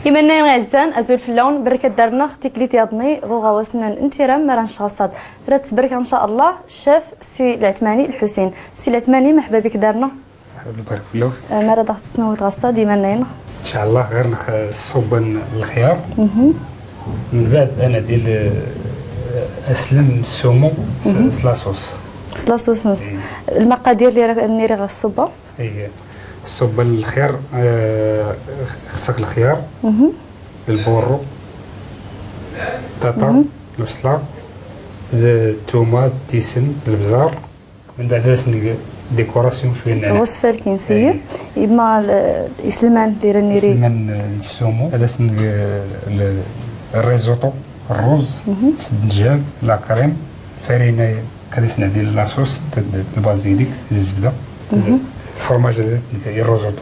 إيمانا غزان أزول في اللون بركة دارنا تكليت ياضني غوغا وسنان انترام مران شخصات رات تبارك إن شاء الله شاف سي العثماني الحسين سي العثماني مرحبا بك دارنا بارك في الله مرة ضغط السنوات غصة ديما ناينا ان شاء الله غير نصوب الخيار من بعد انا ديال اسلم السومو سلاصوص سلاصوص نص المقادير اللي راك نيري غا الصوبة اي صوب الخيار خصك الخيار البورو الطاطا البصله الثومه التيسن البزار من بعد راسني ديكوراسيون شويه النعناع وصفه الكنسيه اما الاسلمان اللي راني ري الاسلمان السومو هذا الريزوطو الرز السدنجال لا كريم فرينه كنصنع ديال لاصوص البازيليك الزبده الفرماج هذا الروزوطو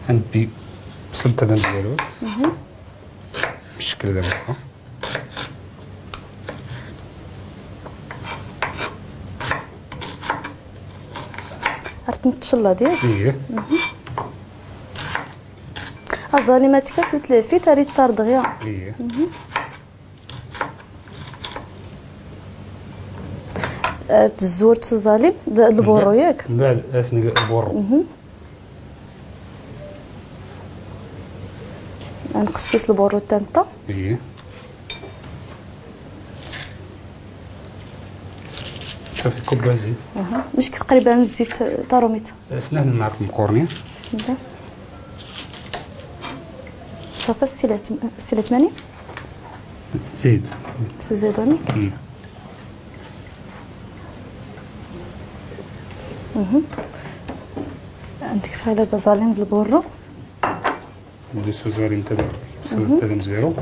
عندي بصل تاع ديالو بالشكل دابا عرفت نتشلا ديال ايه الظالمات كتوتلع في تاريخ طردغيا ايه تزور تظالم البورو ياك من بعد اسني البورو نقصيص البورو تانتا ايه صافي كوب زيت مش تقريبا الزيت طاروميت سنان المعرف مقورنين بسم الله صافي السيلة 80 زيد سوزيدوني عندك شحال هذا ظالم د البورو ندوسو زارين تاع البصل تاع مزيرو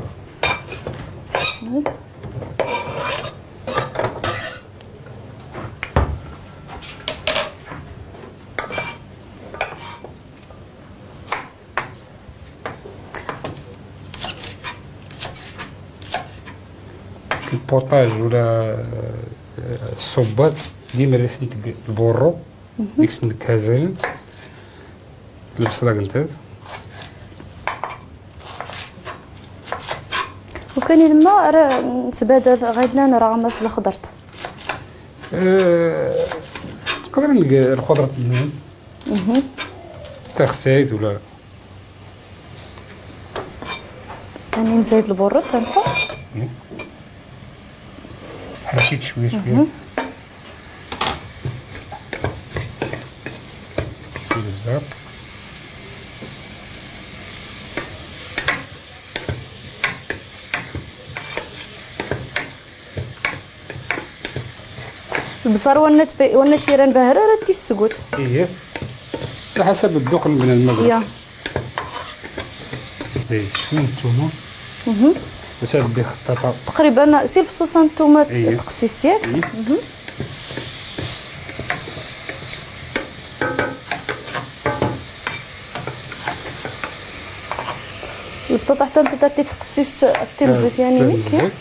البوطاج ولا الصوبات ديما راسن البورو ديك الكازل البصله قلتات وكاين الماء راه نتبادل غيدنا راه غمس الخضرت نقدر نلقى الخضره تاع خسايت ولا يعني نزيد البورو تانتا حركيت شويه شويه بزاف البصر ونت تيران باهره راه تيسكوت ايه على حسب الذوق من الماء يا زيد شويه الثومه وتبدي خطاطه تقريبا سير فصوص الثومه تقصيص ياك البطاطا حتى انت درتي تقصيص الزيت يعني ميك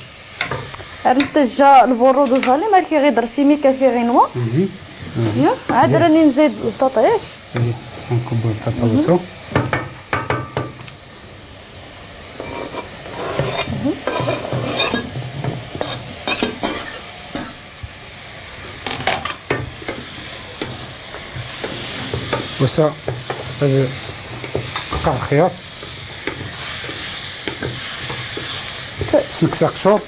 عرفت جا البورو دوزالي ما كي غير درسي كافي غينوا يا عاد راني نزيد البطاطا ياك نكب البطاطا بصو وسا هذا قطع الخيار سنك قشور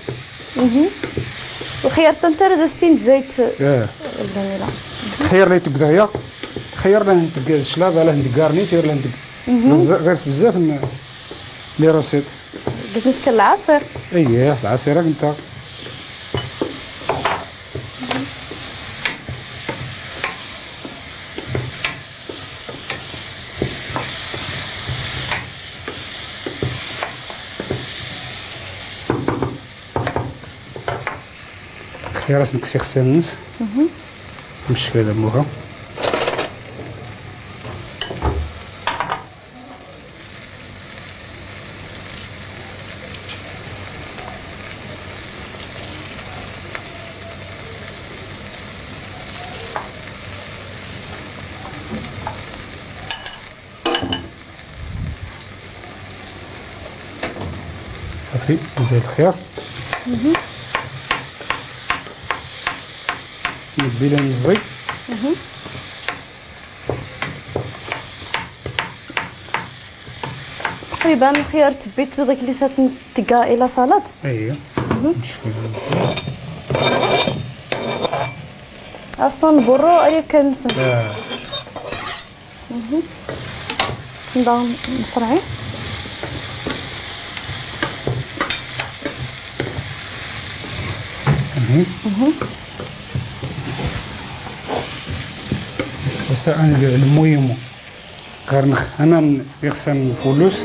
الخيار تنتا راه دازتي زيت الفانيلا الخيار اللي تبدا هي خيار لا ندق الشلابه لا ندق كارنيتير لا ندق غير بزاف لي روسيت بزنس كالعصير اييه العصير انت خيار راسك سيغسل نص بالشكل هذا موها صافي نزيد الخيار. نبي لها نزي. تقريبا الخيار تبيتو داك اللي تنتقى الى سلطه. اييه اصلا البرو اللي كنسم. نبدا نصرعي. سمعي. وسأل المهم غير انا يخصني الفلوس.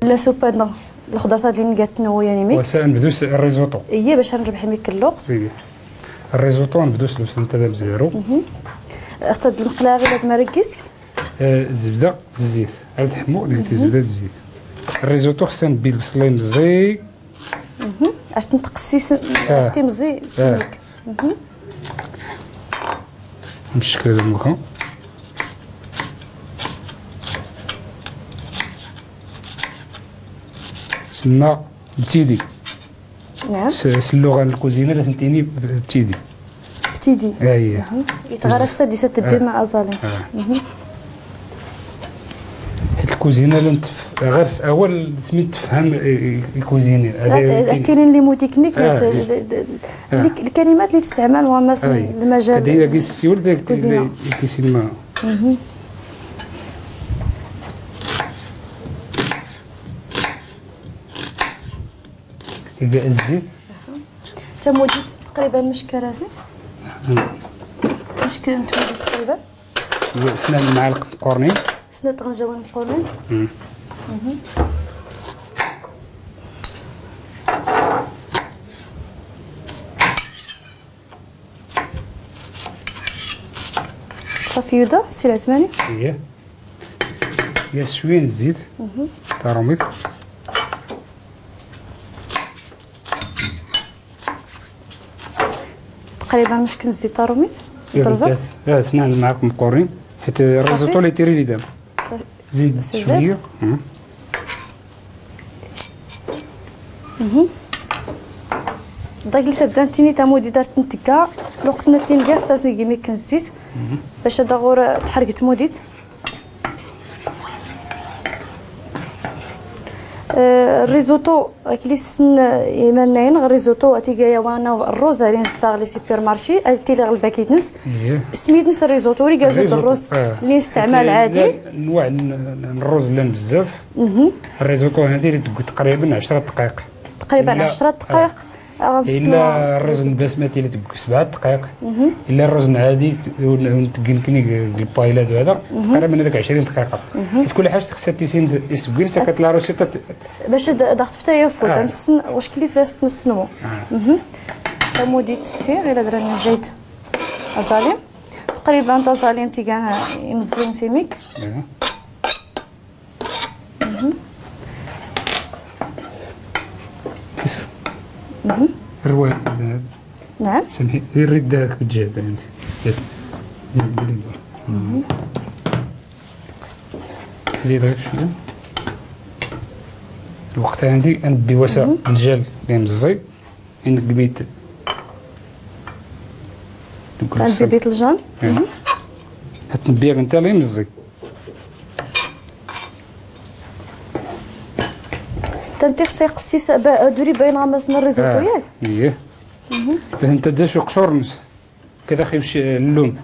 لا سوبا الخضر اللي نقات نويا نيميك. وسأل ندوز الريزوطو. ايه باش نربح ميك الوقت. سيدي الريزوطو ندوز لوس انت دابا بزيرو. اختار المقلاة غير هاد ما ركزت. الزبده الزيت عاد تحمو ديك الزبده الزيت. الريزوطو خصنا نبي البصله مزي. اش تنتقسيس تي مزي سميك. بالشكل هذا المكان. تسمى بتيدي. نعم. اللغه الكوزينه اللي فهمتيني بتيدي. بتيدي. اييه. يتغرس السادسه تبي مع ازالي. حيت الكوزينه اللي غير اول سميت تفهم الكوزينه هذا اعطيني لي مو تكنيك الكلمات اللي تستعملوها مثلا المجال هذه كاع السيول ديال تيسمى كاع الزيت تموديت تقريبا مشكراسي مشكل نتودي تقريبا سنان معلقه مقورنين سنة غنجاون مقورنين. صافي يودا سي العثماني. اييه يا شويه الزيت تاروميت. تقريبا مشكل الزيت تاروميت يطرزق. سنان معلقه مقورنين حيت الريزوطو اللي تيري لي دابا. زيد شويه. داك اللي سبدانتيني تا مودي دارت نتكا الوقت نتين كاع خصها كيما كنزيت باش هذا غور تحرقت موديت. الريزوطو كلي سن يمنين غير ريزوطو تيجايا وانا الروز اللي نصاغ لي سوبر مارشي تي لي غلبا كيتنس سميت نس الريزوطو اللي كازو الروز اللي استعمال عادي انواع الروز لان بزاف. الريزوطو هذه اللي تقريبا 10 دقائق تقريبا 10 دقائق. الا الرز البسمتي اللي تبقى 7 دقائق الا الرز العادي ونتقنكني البايلات وهذا تقريبا هذاك 20 دقيقه. كل حاجه خصها تيسين يسبقين سكت لا روسيتا باش ضغط فتايه فوت نسن واش كلي فراس نسنو. مودي التفسير الا درنا زيت ازاليم تقريبا تازاليم تيكان يمزين سيميك. الرواية نعم سمحي يريد داك بالجهد انت زيد غير شويه. الوقت عندي نبي وسع الدجاج اللي مزي عندك بيت عندي بيت الجان هتنبيها انت اللي مزي تنتي خصها يقسيس دوري باين غمسنا الريزوطو ياك. اييه باش انت داش قشور نص كذا خيمش اللون.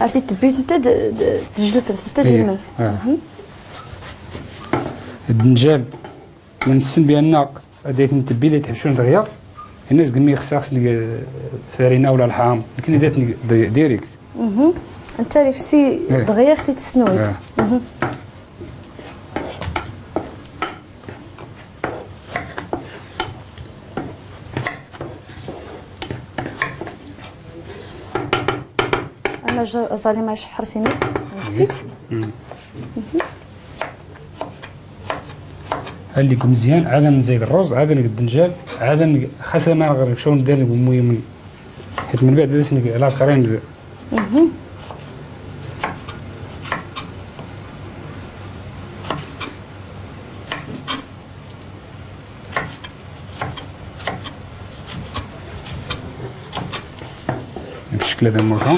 عرفتي تبيت انت تجلف انت دير المنس. الدنجال ونسن بان دايت نتبي لي تحبشون دغيا الناس قمي خصها فارينه ولا الحام لكن دات ديريكت. انت ريفسي دغيا اختي تسنويت. انا زالي ما يشحر سيمي الزيت. اللي يكون مزيان عاد نزيد الرز عاد نقد الدنجال عاد حسب ما نغرق شنو ندير المهم حيت من بعد لازم على كريم بالشكل هذا مرة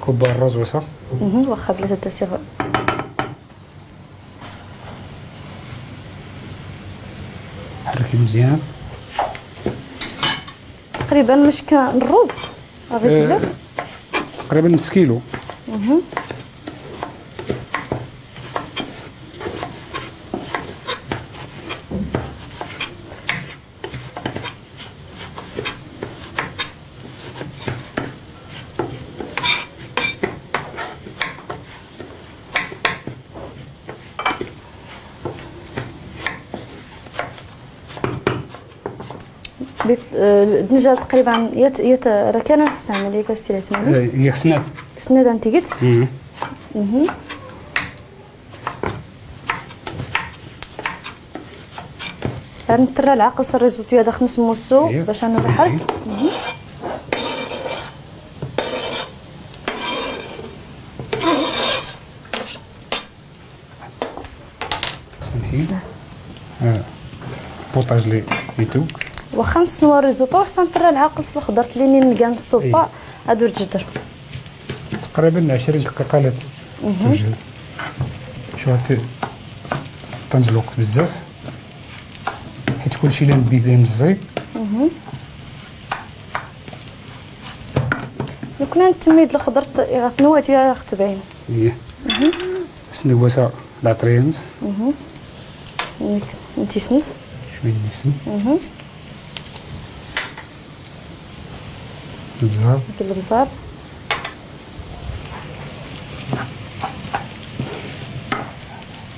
كوب الرز وصل واخا بلا تدسي حركي مزيان تقريبا مش كان الرز غادي تقريبا نص كيلو الدنجال تقريبا راه كان نستعمل ياك السي العثماني هي خصنا سناد انت قلت غنترى العقص الريزوتو هذا 5 موسو باش نرحل سمحي بوطاج لي يتوك واخا نسنوا الريزوتو خصنا نطرى العقص الخضر اللي نلقى الصوبا هادو الجدر تقريبا 20 دقيقه لا توجد شو تنزل الوقت بزاف حيت كلشي اللي نبيديه مزيب لو كنا نتميد الخضر غتنواتي راه تبين سنوسا لاطرينز نتيسنت شويه نسن البزار البزار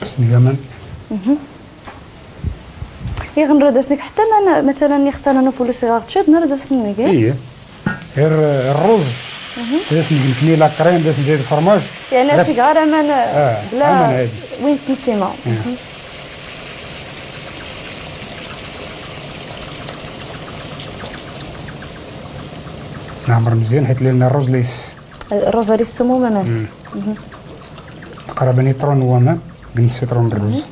سنيامن غنردسنك حتى ما مثلا يخسر انا فلوس غتشد نردسنك غير الرز لازم نقلي لا كريم لازم نزيد الفرماج يعني سيغاره من بلا وين تنسيما نعمر مزيان حيت لان الرز ليس الرز راه السموم تقريبا يطرون هو بنص يطرون بالرز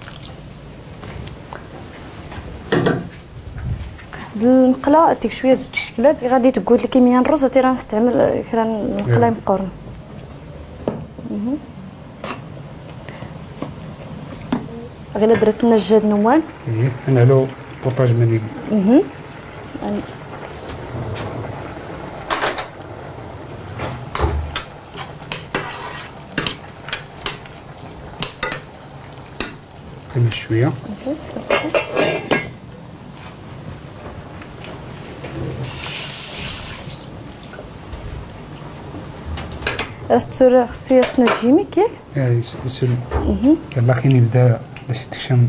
المقله ديك شويه زوج الشكلات غادي تقول لك كميه الرز غادي راه نستعمل كرا المقله مقرن غير درت لنا الجاد نوان نعلو بوطاج مليل كمل شويه استر خصي تنجميك ياك يسول يلا خليني نبدا باش تكشم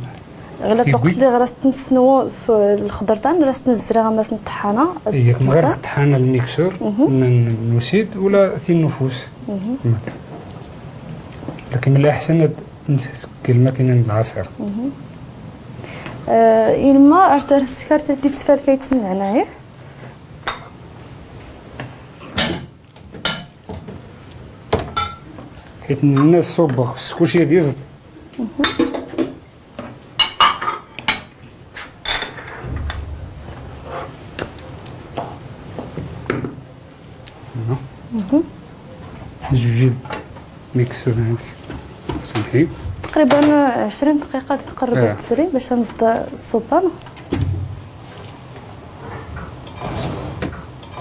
غير الوقت اللي غرست نسنو الخضر تاعنا غرست نزرعها باش نطحنها هي من غير الطحانه الميكسور نسيد ولا ثين نفوس لكن من الاحسن كلمه كاين العصير إلما أرتر السكر تدي تسفل كيتسنعنا ياك حيت الناس صوبه خص كلشي يزيد نجيب ميكسور هادي سمحي تقريبا 20 دقيقه تقرب تسري باش نزيد الصوبان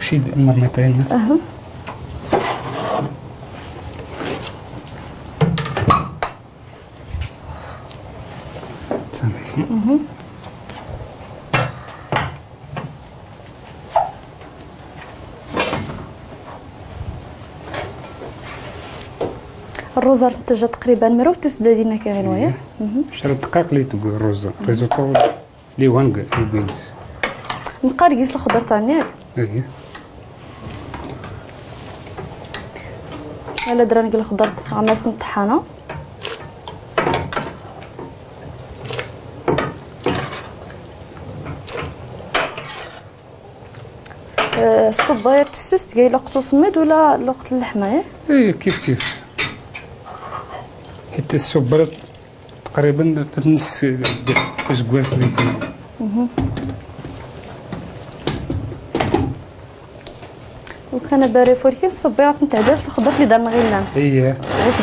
شي مرميطين سمحي الروز راه تقريبا مروتوس دادينا كي غنويا شرا الدقيق اللي تقول الروز ريزوطو لي وانغ البينس نبقى رقيس الخضر تاعنا ايه الا دراني الخضر غمس الطحانه الصباير تسوس كاين لقطو سميد ولا لقط اللحمه ايه كيف حتى السبرة تقريبا نص كوزكواز اللي كاين وكان باري فوركي الصبيعات نتاع دارس الخضر اللي دارنا غير لنا ايه غوز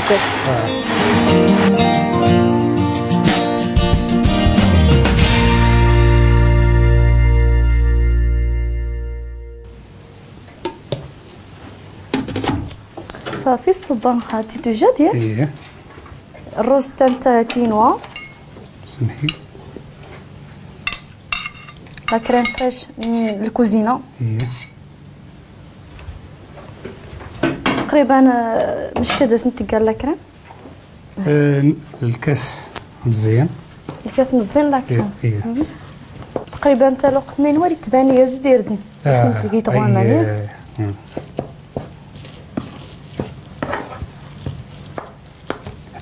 صافي الصبان خاتي توجد ياك ايه الروز تاع تينوا سمحي لا كريم فريش من الكوزينه ايه تقريبا مش كدا سنتقال لا كريم الكاس مزيان الكاس مزيان لا كريم ايه تقريبا تا الوقت اثنين وري تبان يا زو ديردن باش نتقي تغواناني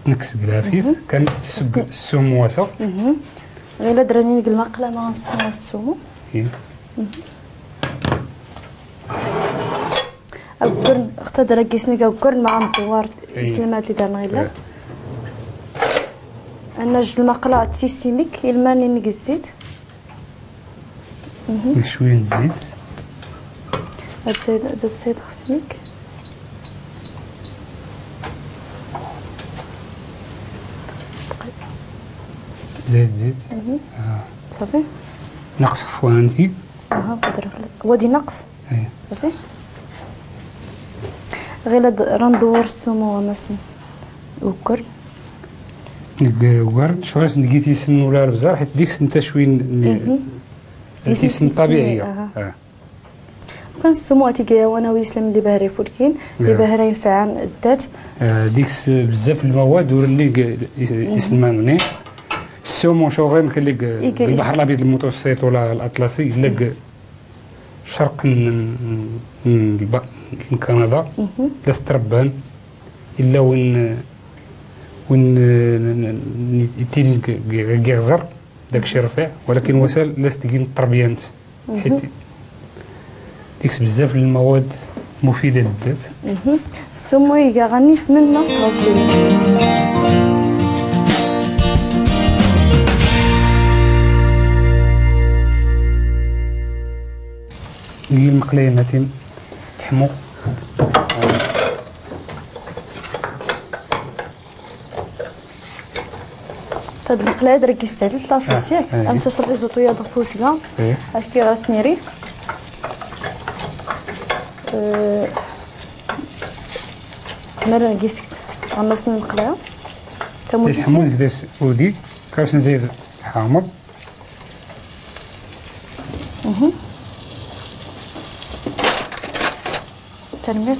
نكس بلافيف كان السومو واسع غير دراني نقل المقله مع السومو القرن اختار رقيسني القرن مع الدوار السلمات اللي دارنا غير انا جد المقله تيسيميك الماني نقي الزيت شويه الزيت هاد الزيت خصنيك زيت صافي نقص فوانتي قدر ودي نقص ايه صافي غير راندور السومو مثلا وكر نقر شويه نقيتي سن ولا البزار حيت ديك انت شويه سن طبيعيه كان السومو تيجي وانا ويسلم اللي باهري فولكين اللي باهري فعان الذات ديك بزاف المواد واللي يسلمانني السومو شوغين كان لك البحر الابيض المتوسط ولا الاطلسي لك شرق من كندا لا تربان الا وين يتيني كيغزر داكشي رفيع ولكن وسال لاس تكين التربيانت حيت ديكس بزاف المواد مفيده للذات السومو يجا غنيس منه توصيل هي المقليه نتين تحمو هاد المقلاة ركزت على لاصوص ياك انت الريزوطو يا ضفوسيا هاكي راه تنيري مرة ركزت غمسنا المقلاة تموتي تحمو كداس ودي كاش نزيد حامض ترميت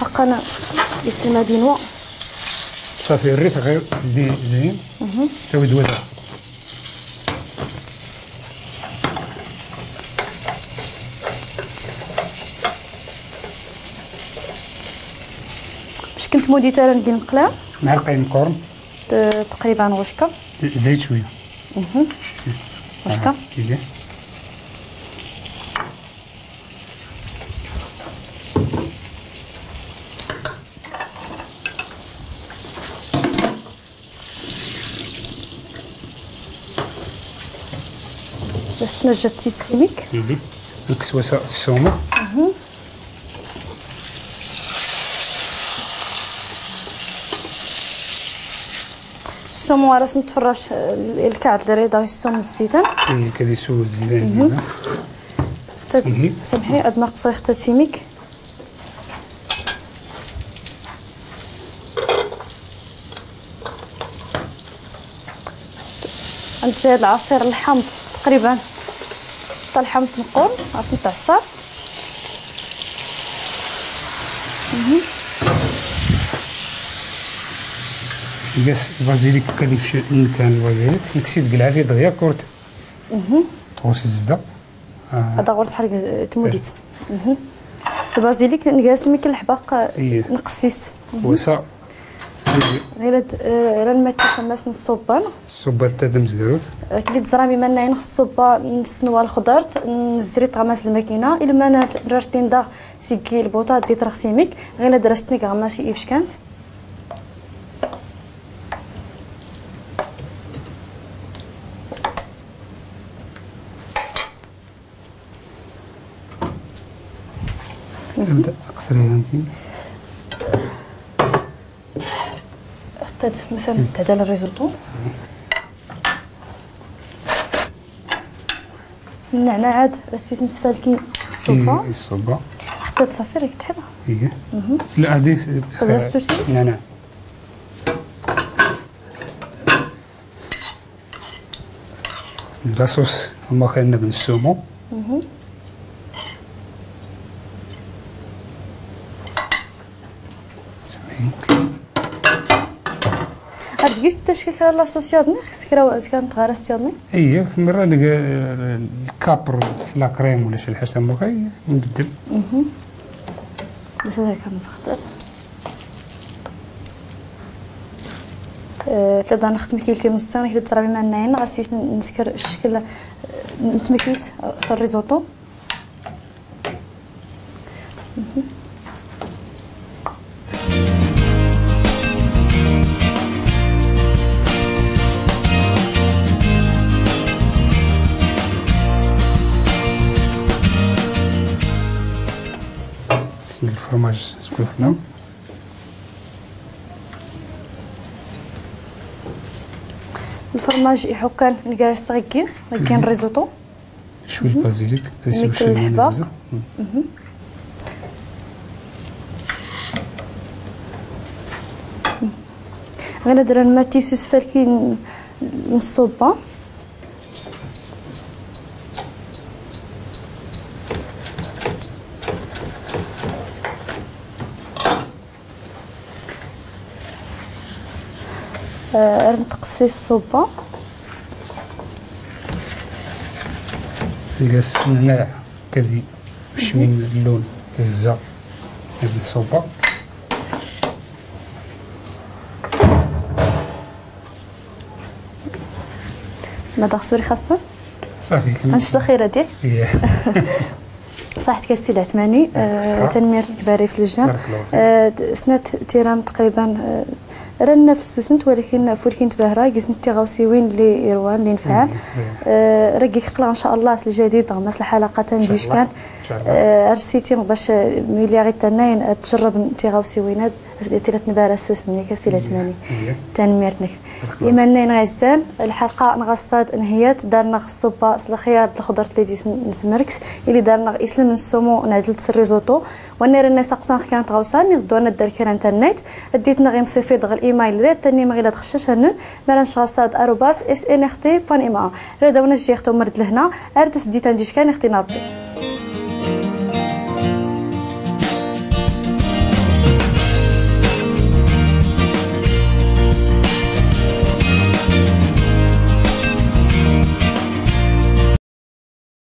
حقنا بسم مدينة صافي الريت غير دي زين تسوي دوزة باش كنت مودي ترى ندير المقلاة معلقين قرن تقريبا غشكة زيت شويه غشكة كيفاه باش تنجد تيسيميك نكسوا السومو السومو راس نتفرش الكعد اللي راه السوم الزيتان كدي سو الزيتان سمحي عاد ناقصه حتى تيميك نزيد العصير الحامض تقريبا طالحه متنقون عرفت نتعصر. قاس البازيليك كديفش كان البازيليك نكسيت قلعه في دغيا كورت تغوص الزبده هذا غور تحرق تموديت. البازيليك نقاس مي كالحباق نقسيست وسا غير الماء تسماس الصوبان تادم زكروت كلي تزرامي منا ينخ الصوبه نسنوا الخضر نزري طغماس الماكينه الا ما انا درتين دا سيكي البوطه دي ترخسيميك غير درستني غماسي ايفش كانت نبدا اكثر انت اختت مثلا تعدل الريزولتو النعناع عاد رسيت نسفالكي الصوبه اختت صافي راك تحبها لا هذه نعناع الرصوص هما كاين بالسومو هادكيس تشكيك لا سوسيادني سكرا كانت غارستيادني اييه في مره الكابر لا كريم ولا شي حاجه موكاي نبدل باش هذا كان تختار تلدا نختم كيلتي من السنه كي ترابي مع النعين غاسيت نسكر الشكل نتمكيلت صار ريزوطو الفرماج سكوفنا الفرماج يحكان نقاس غيكيس غيكين ريزوطو شويه البازيليك شويه الحباق غير ندير الماء تيسوس فالكي نصوبها نتقصي الصوبه نقاس النعناع كذي شويه اللون كزعزع هذه الصوبه ماذا خصوري خاصه صافي غنشد الخيره ديالك صحت كاسي العثماني تنمير كباري في الوجه سنات تيرام تقريبا راه نفس سنت ولكن فولكين تباهرا كيسنت تيغاوسيوين اللي يروان اللي نفعان راه كيقلا ان شاء الله الجديد غمس الحلقه تنديش كان رسيتي باش ملي غير تناين تجرب تيغاوسيوين تيرات نبارا السوس مني كاسي العثماني تنميرتنك ايمانين غزان الحلقه نغصاد نهيات دارنا الصوبه الخيار الخضر اللي نسمركس اللي دارنا اسلم من السومو نعدلت الريزوطو ونير الناس اقسان كانت غوصان يغدونا الدار كان تنيت اديتنا غير نصيفي دغ الايميل ريت تاني ما غير تخشش هنا مرانش غصاد @snrt.ma راه داونا جي اختو مرد لهنا ارتس ديت نديش كان اختي نابي